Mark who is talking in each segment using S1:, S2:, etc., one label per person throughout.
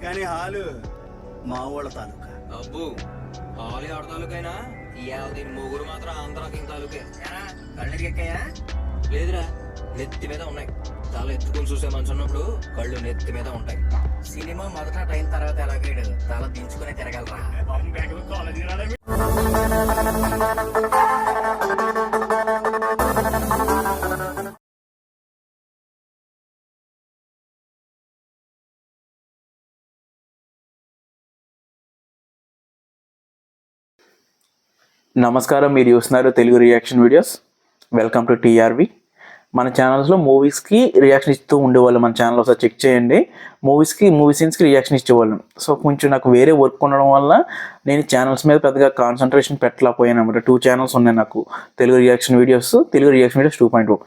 S1: కానీ హాలు మా ఊళ్ళ తాలూకా.
S2: అబ్బు హాలి ఆడ తాలూకైనా ఇవాళ దీని మొగుడు మాత్రం ఆంధ్రాకి తాలూకే. కళ్ళకి ఎక్కాయా? లేదురా, నెత్తి మీద ఉన్నాయి. తల ఎత్తుకుని చూసే మనిషి ఉన్నప్పుడు కళ్ళు నెత్తి మీద ఉంటాయి. సినిమా మొదట టైం తర్వాత ఎలాగేడు తల దించుకునే తిరగలరా.
S3: నమస్కారం, మీరు చూస్తున్నారు Telugu reaction videos. Welcome to TRV. మన ఛానల్స్లో మూవీస్కి రియాక్షన్ ఇస్తూ ఉండేవాళ్ళు. మన ఛానల్ ఒకసారి చెక్ చేయండి. మూవీ సీన్స్కి రియాక్షన్ ఇచ్చేవాళ్ళం. సో కొంచెం నాకు వేరే వర్క్ ఉండడం వల్ల నేను ఛానల్స్ మీద పెద్దగా కాన్సన్ట్రేషన్ పెట్టలేకపోయాను అనమాట. 2 ఛానల్స్ ఉన్నాయి నాకు, తెలుగు రియాక్షన్ వీడియోస్ 2.0.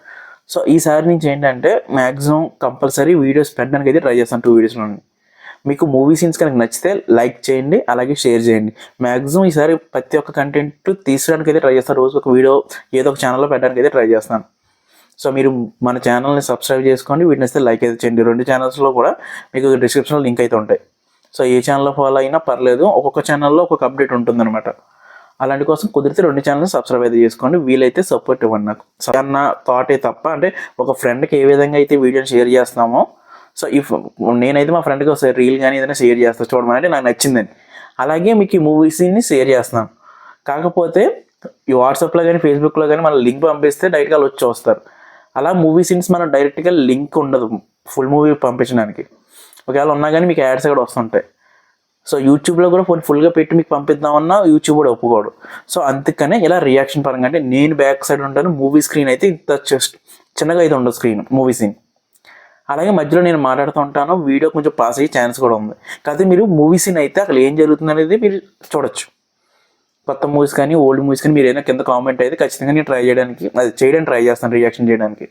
S3: సో ఈసారి నుంచి ఏంటంటే మ్యాక్సిమం కంపల్సరీ వీడియోస్ పెట్టడానికి అయితే ట్రై చేస్తాను. 2 వీడియోస్లో మీకు మూవీ సీన్స్ కనుక నచ్చితే లైక్ చేయండి, అలాగే షేర్ చేయండి. మ్యాక్సిమం ఈసారి ప్రతి ఒక్క కంటెంట్ తీసడానికి అయితే ట్రై చేస్తాను. రోజు ఒక వీడియో ఏదో ఒక ఛానల్లో పెట్టడానికి అయితే ట్రై చేస్తాను. సో మీరు మన ఛానల్ని సబ్స్క్రైబ్ చేసుకోండి, వీటిని వస్తే లైక్ అయితే చేయండి. 2 ఛానల్స్లో కూడా మీకు డిస్క్రిప్షన్లో లింక్ అయితే ఉంటాయి. సో ఏ ఛానల్లో ఫాలో అయినా పర్లేదు, ఒక్కొక్క ఛానల్లో ఒక్కొక్క అప్డేట్ ఉంటుందన్నమాట. అలాంటి కోసం కుదిరితే 2 ఛానల్ని సబ్స్క్రైబ్ అయితే చేసుకోండి. వీలైతే సపోర్ట్ ఇవ్వండి నాకు. అన్న థాటే తప్ప, అంటే ఒక ఫ్రెండ్కి ఏ విధంగా అయితే వీడియోని షేర్ చేస్తామో, సో నేనైతే మా ఫ్రెండ్కి ఒకసారి రీల్ కానీ ఏదైనా షేర్ చేస్తాను చూడమని, నాకు నచ్చిందని. అలాగే మీకు ఈ మూవీస్ని షేర్ చేస్తాను. కాకపోతే ఈ వాట్సాప్లో కానీ ఫేస్బుక్లో కానీ మన లింక్ పంపిస్తే డైరెక్ట్గా వాళ్ళు వచ్చి చూస్తారు. అలా మూవీ సీన్స్ మనం డైరెక్ట్గా లింక్ ఉండదు ఫుల్ మూవీ పంపించడానికి. ఒకవేళ ఉన్నా కానీ మీకు యాడ్స్ కూడా వస్తుంటాయి. సో యూట్యూబ్లో కూడా ఫుల్గా పెట్టి మీకు పంపిద్దామన్నా యూట్యూబ్ కూడా ఒప్పుకోడు. సో అందుకనే ఇలా రియాక్షన్ పరంగా, అంటే నేను బ్యాక్ సైడ్ ఉంటాను, మూవీ స్క్రీన్ అయితే ఇంత చిన్నగా అయితే ఉండదు స్క్రీన్ మూవీ సీన్. అలాగే మధ్యలో నేను మాట్లాడుతూ ఉంటాను, వీడియో కొంచెం పాస్ అయ్యే ఛాన్స్ కూడా ఉంది. కాకపోతే మీరు మూవీ సీన్ అయితే అక్కడ ఏం జరుగుతుంది అనేది మీరు చూడొచ్చు. కొత్త మూవీస్ కానీ ఓల్డ్ మూవీస్ కానీ మీరు ఏదైనా కింద కామెంట్ అయితే ఖచ్చితంగా నేను చేయడానికి ట్రై చేస్తాను, రియాక్షన్ చేయడానికి.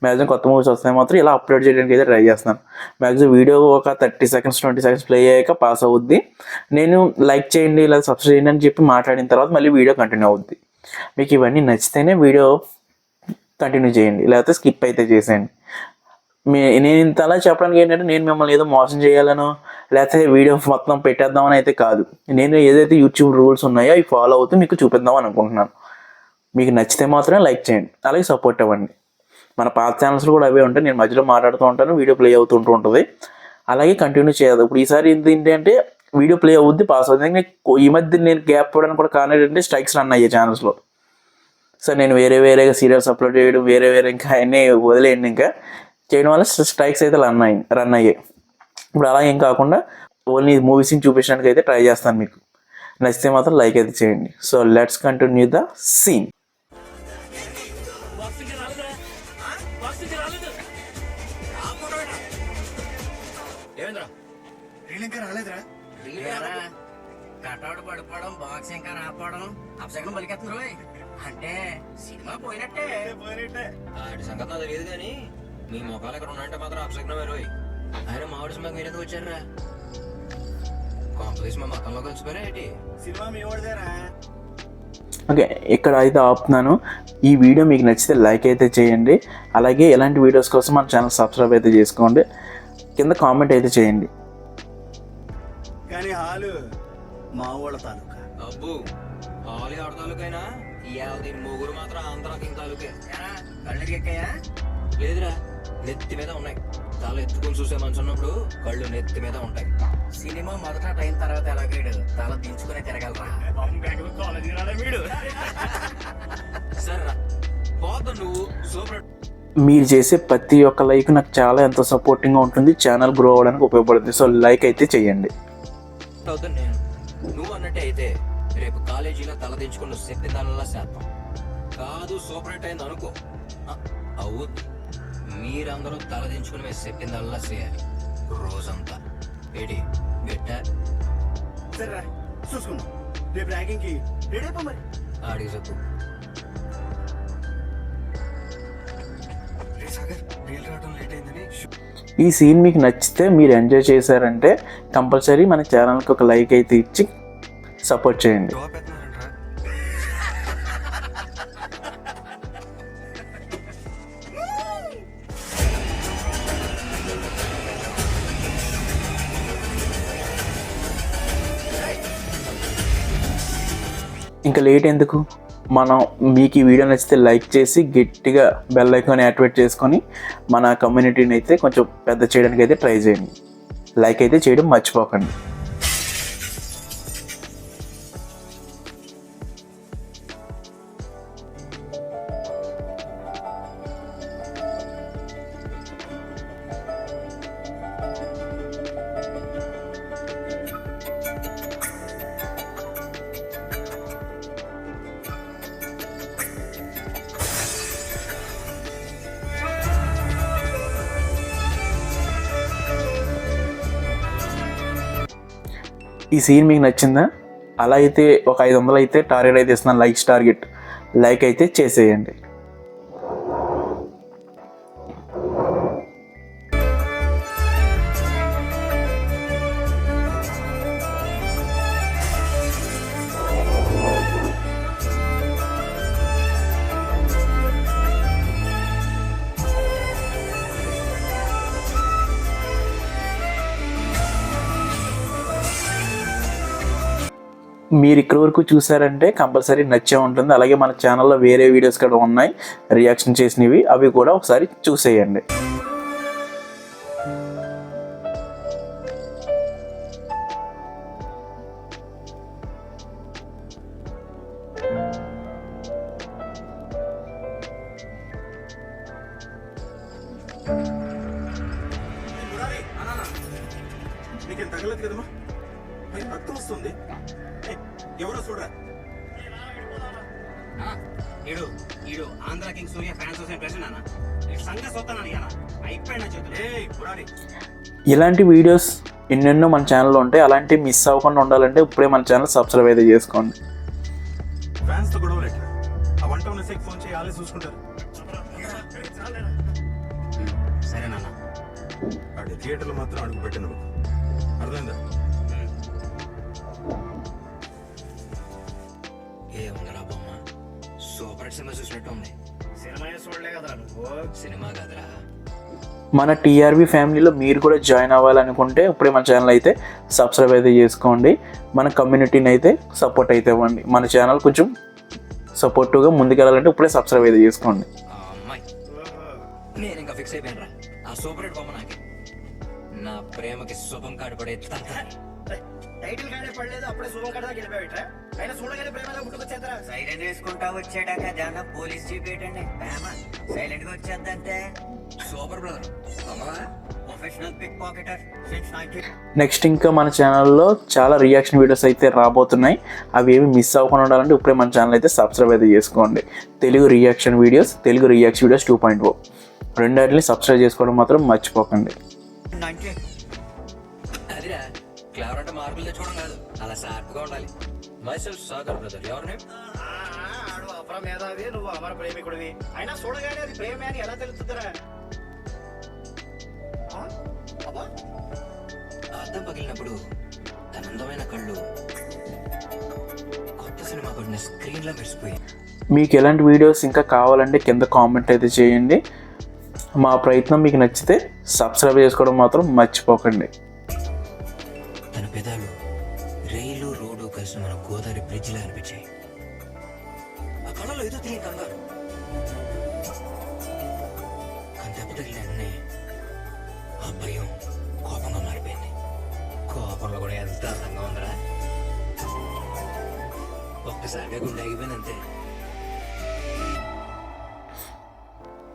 S3: మ్యాక్సిమం కొత్త మూవీస్ వస్తే మాత్రం ఇలా అప్లోడ్ చేయడానికి అయితే ట్రై చేస్తాను. మ్యాక్సిమం వీడియో ఒక 30 సెకండ్స్ 20 సెకండ్స్ ప్లే అయ్యాక పాస్ అవుద్ది. నేను లైక్ చేయండి లేదా సబ్స్క్రైబ్ చేయండి అని చెప్పి మాట్లాడిన తర్వాత మళ్ళీ వీడియో కంటిన్యూ అవుద్ది. మీకు ఇవన్నీ నచ్చితేనే వీడియో కంటిన్యూ చేయండి, లేకపోతే స్కిప్ అయితే చేసేయండి. నేను ఇంత అలా చెప్పడానికి ఏంటంటే నేను మిమ్మల్ని ఏదో మోసం చేయాలనో లేకపోతే వీడియో మొత్తం పెట్టేద్దామని అయితే కాదు. నేను ఏదైతే యూట్యూబ్ రూల్స్ ఉన్నాయో అవి ఫాలో అవుతూ మీకు చూపిద్దామని అనుకుంటున్నాను. మీకు నచ్చితే మాత్రమే లైక్ చేయండి, అలాగే సపోర్ట్ ఇవ్వండి. మన పాత ఛానల్స్లో కూడా అవే ఉంటాయి. నేను మధ్యలో మాట్లాడుతూ ఉంటాను, వీడియో ప్లే అవుతుంటూ ఉంటుంది. అలాగే కంటిన్యూ చేయాలి. ఇప్పుడు ఈసారి ఏంటంటే వీడియో ప్లే అవుద్ది, పాస్ అవుతుంది. ఈ మధ్య నేను గ్యాప్ ఇవ్వడానికి కూడా కారణం ఏంటంటే స్ట్రైక్స్ రన్ అయ్యాయి ఛానల్స్లో. సో నేను వేరేగా సీరియల్స్ అప్లోడ్ చేయడం, వేరే ఇంకా అన్నీ వదిలేయండి. ఇంకా చేయడం వల్ల స్ట్రైక్స్ అయితే రన్ అయ్యాయి. ఇప్పుడు అలా ఏం కాకుండా ఓన్లీ మూవీస్ని చూపించడానికి అయితే ట్రై చేస్తాను. మీకు నచ్చితే మాత్రం లైక్ అయితే చేయండి. So let's continue the scene.
S2: Cutout పడిపోవడం, బాక్స్ ఇంకా రాకపోవడం అప్సెకం పలికెత్తున్నారు. అంటే సినిమా పోయినట్టే. ఆడి సంగతి నాకు తెలియదు కానీ మీ మొఖాలు ఎక్కడ ఉన్నాయంటే మాత్రం అప్సెకం వేరు. ఆయన మామిడి సినిమాకి మీరు ఎందుకు వచ్చారా? కాంపిటీషన్ మా మతంలో కలిసిపోయారా ఏంటి? సినిమా మీ ఓడిదేరా.
S3: ఓకే, ఇక్కడ అయితే ఆపుతున్నాను. ఈ వీడియో మీకు నచ్చితే లైక్ అయితే చేయండి. అలాగే ఇలాంటి వీడియోస్ కోసం మన ఛానల్ సబ్స్క్రైబ్ అయితే చేసుకోండి. కింద కామెంట్ అయితే చేయండి.
S1: కానీ హాలు మా ఊళ్ళ తాలూకా.
S2: అబ్బు హాలి ఆడ తాలూకైనా ఇవాళ దీని మొగుడు మాత్రం ఆంధ్రాకి తాలూకే. కళ్ళకి ఎక్కాయా? లేదురా, నెత్తి మీద ఉన్నాయి. తల ఎత్తుకుని చూసే మనిషి ఉన్నప్పుడు కళ్ళు నెత్తి మీద ఉంటాయి. సినిమా మొదట టైం తర్వాత ఎలాగేడు తల దించుకునే తిరగలరా. సరే పోతా నువ్వు సూపర్.
S3: మీరు చేసే ప్రతి ఒక్క లైక్ నాకు చాలా ఎంతో సపోర్టింగ్గా ఉంటుంది, ఛానల్ గ్రో అవ్వడానికి ఉపయోగపడుతుంది. సో లైక్ అయితే చేయండి.
S2: అవుతాను నేను. నువ్వు అన్నట్టే అయితే రేపు కాలేజీలో తల దించుకున్న శక్తి దానిలా శాతం కాదు. సూపర్ హిట్ అయింది అనుకో, అవుద్ది. మీరందరూ తలదించుకుని మేము చెప్పిందల్లా చేయాలి రోజంతా. ఏడి గెట్టా?
S1: సరే చూసుకుందాం. రేపు ర్యాగింగ్ కి రెడీ అయిపో మరి.
S2: ఆడికి చెప్పు.
S3: ఈ సీన్ మీకు నచ్చితే, మీరు ఎంజాయ్ చేశారంటే కంపల్సరీ మన ఛానల్కి ఒక లైక్ అయితే ఇచ్చి సపోర్ట్ చేయండి. ఇంకా లేట్ ఎందుకు, మనం మీకు ఈ వీడియో నచ్చితే లైక్ చేసి గట్టిగా బెల్ ఐకాన్ యాక్టివేట్ చేసుకొని మన కమ్యూనిటీని అయితే కొంచెం పెద్ద చేయడానికి అయితే ట్రై చేయండి. లైక్ అయితే చేయడం మర్చిపోకండి. ఈ సీన్ మీకు నచ్చిందా? అలా అయితే ఒక 500 అయితే టార్గెట్ అయితే ఇస్తున్నాను, లైక్స్ టార్గెట్. లైక్ అయితే చేసేయండి. మీరు ఇక్కడి వరకు చూసారంటే కంపల్సరీ నచ్చే ఉంటుంది. అలాగే మన ఛానల్లో వేరే వీడియోస్ కూడా ఉన్నాయి రియాక్షన్ చేసినవి, అవి కూడా ఒకసారి చూసేయండి.
S1: నీకేం తగలదు కదమ్మా? రక్తం వస్తుంది. ఎవరో చూడరా.
S2: ఈడు ఆంధ్ర కింగ్ సూర్య ఫ్యాన్స్ ప్రెసిడెంట్ అన్న. ఈ సంఘ సొత్తన అయిపోయిన చేతులు.
S3: ఇలాంటి వీడియోస్ ఎన్నెన్నో మన ఛానల్లో ఉంటాయి. అలాంటివి మిస్ అవ్వకుండా ఉండాలంటే ఇప్పుడే మన ఛానల్ సబ్స్క్రైబ్ అయితే చేసుకోండి.
S1: ఫ్యాన్స్ తో గొడవలు ఎట్లా? ఆ 1 ఫోన్ చేయాలి, చూసుకుంటారు.
S2: సరే నాన్న.
S1: అక్కడ థియేటర్లో మాత్రం అడుగు పెట్టను, అర్థమైందా?
S2: ఏముందిరా బొమ్మ, సూపర్ సినిమా చూసినట్టు ఉంది. సినిమా చూడలే కదరా నువ్వు? సినిమా కదరా.
S3: మన టీఆర్వీ ఫ్యామిలీలో మీరు కూడా జాయిన్ అవ్వాలనుకుంటే ఇప్పుడే మన ఛానల్ అయితే సబ్స్క్రైబ్ అయితే చేసుకోండి. మన కమ్యూనిటీని అయితే సపోర్ట్ అయితే ఇవ్వండి. మన ఛానల్ కొంచెం సపోర్టివ్గా ముందుకెళ్ళాలంటే ఇప్పుడే సబ్స్క్రైబ్ అయితే చేసుకోండి.
S2: అమ్మాయి నేను ఇంకా ఫిక్స్ అయిపోయాను రా. ఆ సూపర్ హిట్ బొమ్మ నాకే. నా ప్రేమకి శుభం కాడు పడే
S4: టైటిల్ గానే పడలేదు, అప్పుడే శుభం కడదా గెలిపావిట్రా. అయినా చూడగానే ప్రేమలో పుట్టుకొచ్చేద్దరా.
S5: సైలెంట్ వేసుకుంటా వచ్చాడాక జనం పోలీస్ జీప్ ఏంటండి ప్రేమ సైలెంట్ గా వచ్చేద్దంటే
S2: super brother.
S5: Professional pick pocketer since 90.
S3: Next ఇంకా మన ఛానల్లో చాలా రియాక్షన్ వీడియోస్ అయితే రాబోతున్నాయి. అవి ఏమి మిస్ అవ్వకుండా ఉండాలంటే ఇప్పుడే మన ఛానల్ అయితే సబ్స్క్రైబ్ అయితే చేసుకోండి. తెలుగు రియాక్షన్ వీడియోస్ 2.0 రెండాటిని సబ్స్క్రైబ్ చేసుకోవడం మాత్రం మర్చిపోకండి.
S5: 90.
S2: అదిరా క్లవర్ అంటే మార్పులు తెచ్చుకోవడం కాదు, అలా షార్ప్ గా ఉండాలి. Myself Sagar brother. ఎవరి నేమ్?
S4: ఆడు అపర మేధావి, నువ్వు అమర ప్రేమికుడివి. అయినా చూడగానే అది ప్రేమే అని ఎలా తెలుస్తుందిరా? అబ్బా,
S2: అద్దం పగిలినప్పుడు తన అందమైన కళ్ళు కొత్త సినిమా కొట్టిన స్క్రీన్ లో మెరిసిపోయి.
S3: మీకు ఎలాంటి వీడియోస్ ఇంకా కావాలంటే కింద కామెంట్ అయితే చేయండి. మా ప్రయత్నం మీకు నచ్చితే సబ్స్క్రైబ్ చేసుకోవడం మాత్రం మర్చిపోకండి.
S2: తన పెదాలు రైలు రోడ్డు కలిసి మన గోదావరి బ్రిడ్జ్ లా అనిపించాయి. ఆ కళ్ళలో ఏదో తెలియని కంగారు. కానీ దెబ్బ తగిలిన ఆ భయం కోపంగా మారిపోయింది. కోపంలో కూడా ఎంత అందంగా ఉందిరా. ఒక్కసారిగా గుండె ఆగిపోయిందంతే.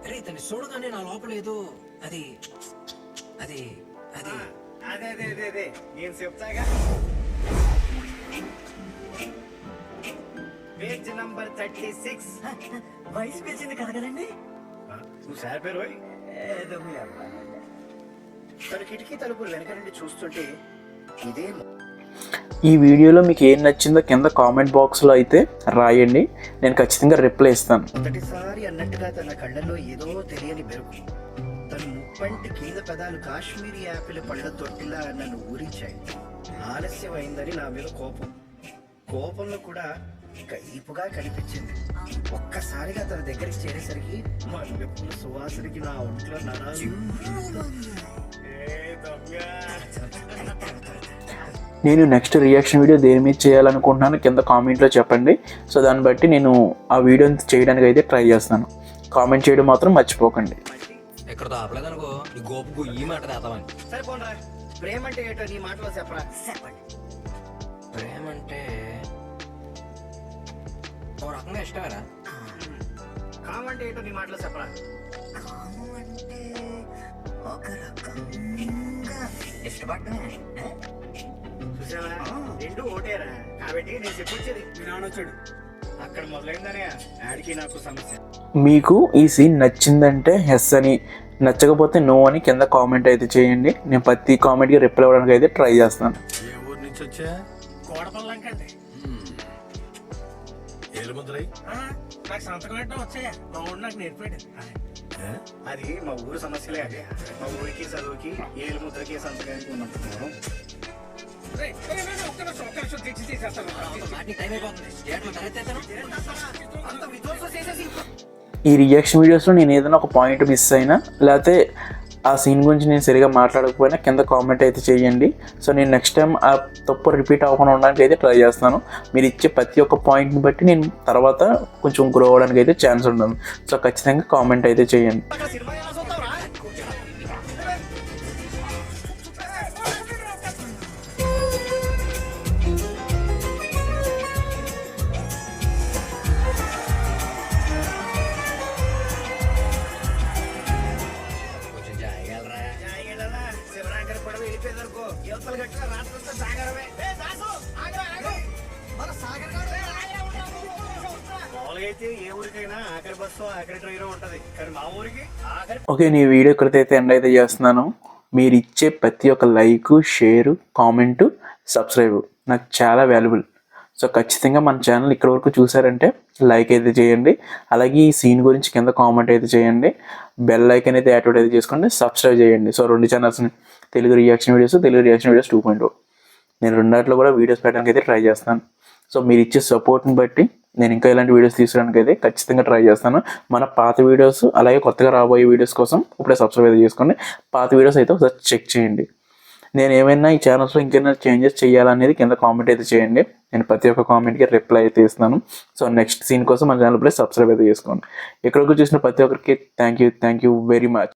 S2: అరే తను చూడగానే నా లోపల ఏదో అది అది అది
S4: అదే అదే అదే అదే నేను చెప్తాగా. Page number 36.
S5: వయసు పెంచింది కదా కదండి.
S4: నువ్వు సార్ పేరు పోయి
S5: ఏదో మీ అబ్బా.
S4: తన కిటికీ తలుపులు వెనక నుండి చూస్తుంటే ఇదే
S3: ఈ వీడియోలో మీకు ఏం నచ్చిందో కింద కామెంట్ బాక్స్లో అయితే రాయండి, నేను ఖచ్చితంగా రిప్లై ఇస్తాను.
S4: మొదటిసారి అన్నట్టుగా తన కళ్ళల్లో ఏదో తెలియని మెరుపు. తన ముప్పంటి కింద పెదాలు కాశ్మీరీ యాపిల్ పళ్ళ తొట్టిలా నన్ను ఊరించాయి. ఆలస్యమైందని నా మీద కోపంలో కూడా కైపుగా కనిపించింది. ఒక్కసారిగా తన దగ్గరికి చేరేసరికి మల్లెపూల సువాసనకి నా ఒంట్లో నరాలు.
S3: నేను నెక్స్ట్ రియాక్షన్ వీడియో దేని మీద చేయాలనుకుంటున్నాను కింద కామెంట్లో చెప్పండి. సో దాన్ని బట్టి నేను ఆ వీడియోని చేయడానికి అయితే ట్రై చేస్తాను. కామెంట్ చేయడం మాత్రం మర్చిపోకండి.
S2: ఎక్కడతో ఆపలేదనుకో ఈ గోపు ఈ మాట రాతామని.
S4: సరే పోనరా, ప్రేమ అంటే ఏంటో నీ మాటలో చెప్పరా.
S5: చెప్పండి.
S2: ప్రేమ అంటే ఓ రకంగా ఇష్టమేరా.
S4: కామ్ అంటే ఏంటో నీ మాటలో చెప్పరా.
S5: కాము అంటే ఒక రకంగా ఇష్టపడమే.
S4: చూసావా, రెండు ఓటేరా. కాబట్టి నేను చెప్పొచ్చేది మీ నాన్న వచ్చాడు అక్కడ మొదలైందనే ఆడికి నాకు సమస్య.
S3: మీకు ఈ సీన్ నచ్చిందంటే ఎస్ అని, నచ్చకపోతే నో అని కింద కామెంట్ అయితే చేయండి. నేను ప్రతి కామెంట్కి రిప్లై అవ్వడానికి అయితే ట్రై చేస్తాను.
S1: ఏ ఊరు నుంచి వచ్చా?
S4: కోడపల్లంకండి.
S1: ఏలుముద్రై
S4: నాకు సంతకం పెట్టడం వచ్చాయా, మా ఊరు నాకు నేర్పాడు. అది మా ఊరు సమస్యలే. అది మా ఊరికి చదువుకి ఏలు ముద్రకి సంతకానికి ఉన్నంత దూరం.
S2: టైం అయిపోతుంది. థియేటర్లో తలెత్తేస్తాను.
S4: అంత విధ్వంసం చేసేసి
S3: ఈ రియాక్షన్ వీడియోస్లో నేను ఏదైనా ఒక పాయింట్ మిస్ అయినా లేకపోతే ఆ సీన్ గురించి నేను సరిగా మాట్లాడకపోయినా కింద కామెంట్ అయితే చేయండి. సో నేను నెక్స్ట్ టైం ఆ తప్పు రిపీట్ అవ్వకుండా ఉండడానికి అయితే ట్రై చేస్తాను. మీరు ఇచ్చే ప్రతి ఒక్క పాయింట్ని బట్టి నేను తర్వాత కొంచెం గ్రో అవ్వడానికి అయితే ఛాన్స్ ఉండదు. సో ఖచ్చితంగా కామెంట్ అయితే చేయండి.
S4: సినిమా ఎలా చూస్తావురా?
S2: కొంచెం జాయగలరా.
S4: జాయిగడలా, శివరాంకర్ పడవ వెళ్ళిపోయేదనుకో, యువతలు గట్టిగా రాత్రంతా సాగరమే. మామూలుగా అయితే ఏ ఊరికైనా ఆఖరి బస్సు ఆఖరి ట్రైన్ ఉంటది, కానీ మా ఊరికి ఆఖరి.
S3: ఓకే, నీ వీడియో ఎక్కడైతే ఎండ్ అయితే చేస్తున్నాను. మీరు ఇచ్చే ప్రతి ఒక్క లైక్, షేరు, కామెంటు, సబ్స్క్రైబ్ నాకు చాలా వాల్యుబుల్. సో ఖచ్చితంగా మన ఛానల్ ఇక్కడ వరకు చూసారంటే లైక్ అయితే చేయండి. అలాగే ఈ సీన్ గురించి కింద కామెంట్ అయితే చేయండి. బెల్ ఐకాన్ అయితే యాక్టివేట్ అయితే చేసుకోండి. సబ్స్క్రైబ్ చేయండి. సో 2 ఛానల్స్ని, Telugu reaction videos, Telugu reaction videos 2.0. నేను రెండాట్లో కూడా వీడియోస్ పెట్టడానికి అయితే ట్రై చేస్తాను. సో మీరు ఇచ్చే సపోర్ట్ని బట్టి నేను ఇంకా ఇలాంటి వీడియోస్ తీసుకోవడానికి అయితే ఖచ్చితంగా ట్రై చేస్తాను. మన పాత వీడియోస్ అలాగే కొత్తగా రాబోయే వీడియోస్ కోసం ఇప్పుడే సబ్స్క్రైబ్ అయితే చేసుకోండి. పాత వీడియోస్ అయితే ఒకసారి చెక్ చేయండి. నేను ఏమైనా ఈ ఛానల్స్లో ఇంకేమైనా చేంజెస్ చేయాలనేది కింద కామెంట్ అయితే చేయండి. నేను ప్రతి ఒక్క కామెంట్కి రిప్లై అయితే ఇస్తున్నాను. సో నెక్స్ట్ సీన్ కోసం మన ఛానల్ ఇప్పుడే సబ్స్క్రైబ్ అయితే చేసుకోండి. ఎక్కడికి చూసిన ప్రతి ఒక్కరికి థ్యాంక్ యూ వెరీ మచ్.